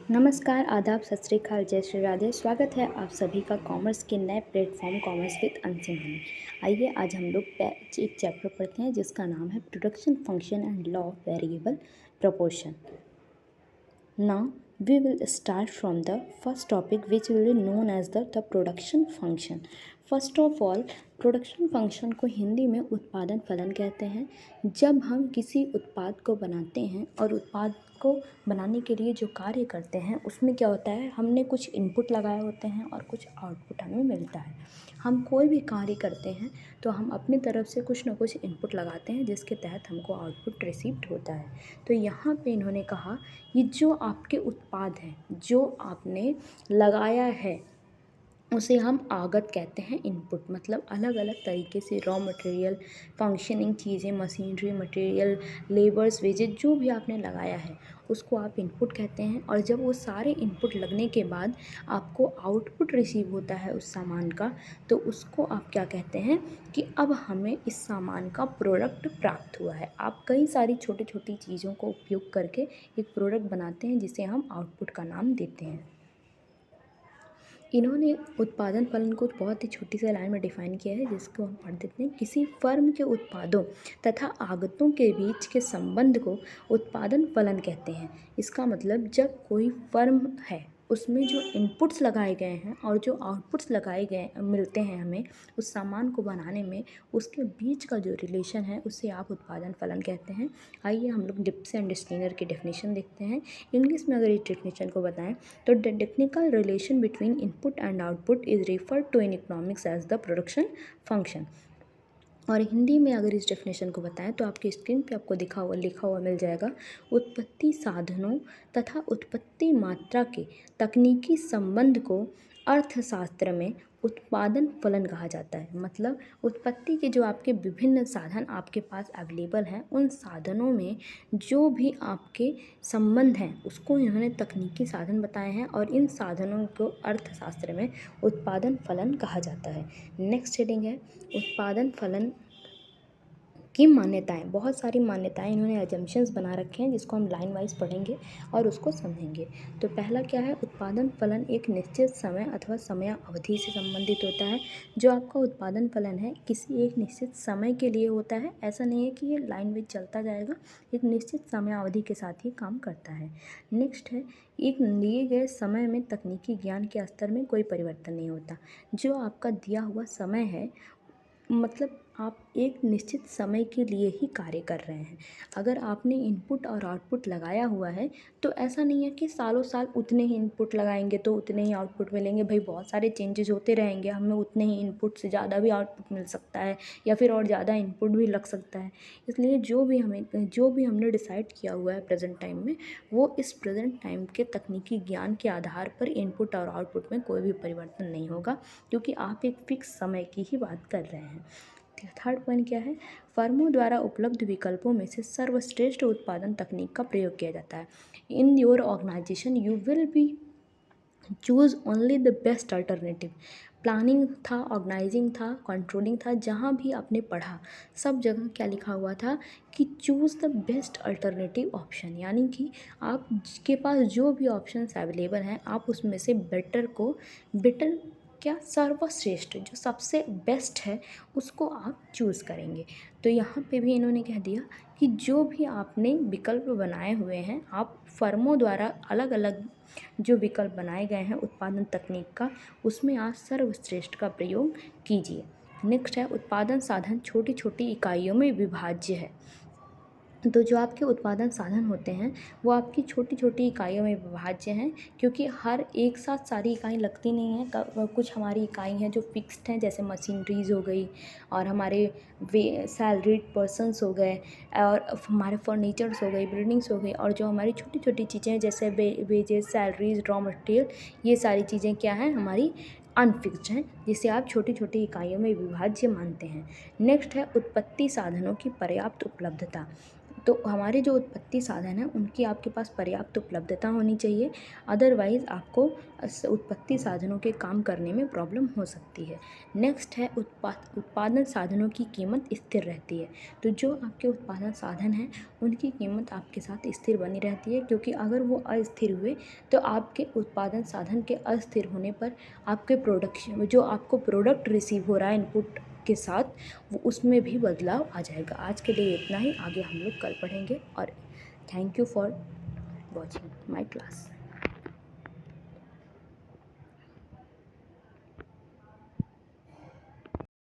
नमस्कार, आदाब, सत श्री अकाल, जय श्री राधे। स्वागत है आप सभी का कॉमर्स के नए प्लेटफॉर्म कॉमर्स विद अनसिन में। आइए आज हम लोग एक चैप्टर पढ़ते हैं जिसका नाम है production function and law of variable proportion. Now we will start from the first topic which will be known as the production function. First of all production function को हिंदी में उत्पादन फलन कहते हैं। जब हम किसी उत्पाद को बनाते हैं और उत्पाद को बनाने के लिए जो कार्य करते हैं उसमें क्या होता है, हमने कुछ इनपुट लगाए होते हैं और कुछ आउटपुट हमें मिलता है। हम कोई भी कार्य करते हैं तो हम अपनी तरफ से कुछ ना कुछ इनपुट लगाते हैं जिसके तहत हमको आउटपुट रिसीव्ड होता है। तो यहाँ पे इन्होंने कहा ये जो आपके उत्पाद हैं, जो आपने लगाया है उसे हम आगत कहते हैं। इनपुट मतलब अलग अलग तरीके से रॉ मटेरियल, फंक्शनिंग चीज़ें, मशीनरी, मटेरियल, लेबर्स, वेजेज जो भी आपने लगाया है उसको आप इनपुट कहते हैं। और जब वो सारे इनपुट लगने के बाद आपको आउटपुट रिसीव होता है उस सामान का, तो उसको आप क्या कहते हैं कि अब हमें इस सामान का प्रोडक्ट प्राप्त हुआ है। आप कई सारी छोटी छोटी चीज़ों को उपयोग करके एक प्रोडक्ट बनाते हैं जिसे हम आउटपुट का नाम देते हैं। इन्होंने उत्पादन फलन को बहुत ही छोटी सी लाइन में डिफाइन किया है जिसको हम पढ़ देते हैं। किसी फर्म के उत्पादों तथा आगतों के बीच के संबंध को उत्पादन फलन कहते हैं। इसका मतलब जब कोई फर्म है उसमें जो इनपुट्स लगाए गए हैं और जो आउटपुट्स लगाए गए मिलते हैं हमें उस सामान को बनाने में, उसके बीच का जो रिलेशन है उसे आप उत्पादन फलन कहते हैं। आइए हम लोग डिप्स एंड स्टीनर की डेफिनेशन देखते हैं। इंग्लिश में अगर इस डेफिनेशन को बताएं तो the technical relation between input and output is referred to in economics as the production function. और हिंदी में अगर इस डेफिनेशन को बताएं तो आपकी स्क्रीन पे आपको लिखा हुआ मिल जाएगा। उत्पत्ति साधनों तथा उत्पत्ति मात्रा के तकनीकी संबंध को अर्थशास्त्र में उत्पादन फलन कहा जाता है। मतलब उत्पत्ति के जो आपके विभिन्न साधन आपके पास अवेलेबल हैं, उन साधनों में जो भी आपके संबंध हैं उसको इन्होंने तकनीकी साधन बताए हैं और इन साधनों को अर्थशास्त्र में उत्पादन फलन कहा जाता है। नेक्स्ट हेडिंग है उत्पादन फलन की मान्यताएं। बहुत सारी मान्यताएं इन्होंने अजम्पशंस बना रखे हैं जिसको हम लाइन वाइज पढ़ेंगे और उसको समझेंगे। तो पहला क्या है, उत्पादन फलन एक निश्चित समय अथवा समय अवधि से संबंधित होता है। जो आपका उत्पादन फलन है किसी एक निश्चित समय के लिए होता है। ऐसा नहीं है कि ये लाइन वाइज चलता जाएगा, एक निश्चित समय अवधि के साथ ही काम करता है। नेक्स्ट है एक दिए गए समय में तकनीकी ज्ञान के स्तर में कोई परिवर्तन नहीं होता। जो आपका दिया हुआ समय है मतलब आप एक निश्चित समय के लिए ही कार्य कर रहे हैं। अगर आपने इनपुट और आउटपुट लगाया हुआ है तो ऐसा नहीं है कि सालों साल उतने ही इनपुट लगाएंगे तो उतने ही आउटपुट मिलेंगे। भाई बहुत सारे चेंजेस होते रहेंगे, हमें उतने ही इनपुट से ज़्यादा भी आउटपुट मिल सकता है या फिर और ज़्यादा इनपुट भी लग सकता है। इसलिए जो भी हमने डिसाइड किया हुआ है प्रेजेंट टाइम में, वो इस प्रेजेंट टाइम के तकनीकी ज्ञान के आधार पर इनपुट और आउटपुट में कोई भी परिवर्तन नहीं होगा, क्योंकि आप एक फिक्स समय की ही बात कर रहे हैं। थर्ड पॉइंट क्या है, फर्मों द्वारा उपलब्ध विकल्पों में से सर्वश्रेष्ठ उत्पादन तकनीक का प्रयोग किया जाता है। In your organization you will be choose only the best alternative. Planning था, ऑर्गेनाइजिंग था, कंट्रोलिंग था, जहाँ भी आपने पढ़ा सब जगह क्या लिखा हुआ था कि choose the best alternative option. यानी कि आपके पास जो भी ऑप्शंस अवेलेबल हैं आप उसमें से बेटर क्या सर्वश्रेष्ठ जो सबसे बेस्ट है उसको आप चूज़ करेंगे। तो यहाँ पे भी इन्होंने कह दिया कि जो भी आपने विकल्प बनाए हुए हैं, आप फर्मों द्वारा अलग अलग जो विकल्प बनाए गए हैं उत्पादन तकनीक का, उसमें आप सर्वश्रेष्ठ का प्रयोग कीजिए। नेक्स्ट है उत्पादन साधन छोटी छोटी इकाइयों में विभाज्य है। तो जो आपके उत्पादन साधन होते हैं वो आपकी छोटी छोटी इकाइयों में विभाज्य हैं, क्योंकि हर एक साथ सारी इकाई लगती नहीं है। कुछ हमारी इकाई हैं जो फिक्स्ड हैं, जैसे मशीनरीज हो गई और हमारे सैलरीड पर्सनस हो गए और हमारे फर्नीचर्स हो गई, बिल्डिंग्स हो गई। और जो हमारी छोटी छोटी चीज़ें हैं जैसे वेजेस, सैलरीज, रॉ मटेरियल, ये सारी चीज़ें क्या हैं हमारी अनफिक्स्ड हैं, जिसे आप छोटी छोटी इकाइयों में विभाज्य मानते हैं। नेक्स्ट है उत्पत्ति साधनों की पर्याप्त उपलब्धता। तो हमारे जो उत्पत्ति साधन हैं उनकी आपके पास पर्याप्त उपलब्धता होनी चाहिए, अदरवाइज़ आपको उत्पत्ति साधनों के काम करने में प्रॉब्लम हो सकती है। नेक्स्ट है उत्पादन साधनों की कीमत स्थिर रहती है। तो जो आपके उत्पादन साधन हैं उनकी कीमत आपके साथ स्थिर बनी रहती है, क्योंकि अगर वो अस्थिर हुए तो आपके उत्पादन साधन के अस्थिर होने पर आपके प्रोडक्शन जो आपको प्रोडक्ट रिसीव हो रहा है इनपुट के साथ, वो उसमें भी बदलाव आ जाएगा। आज के लिए इतना ही, आगे हम लोग कल पढ़ेंगे। और thank you for watching my class.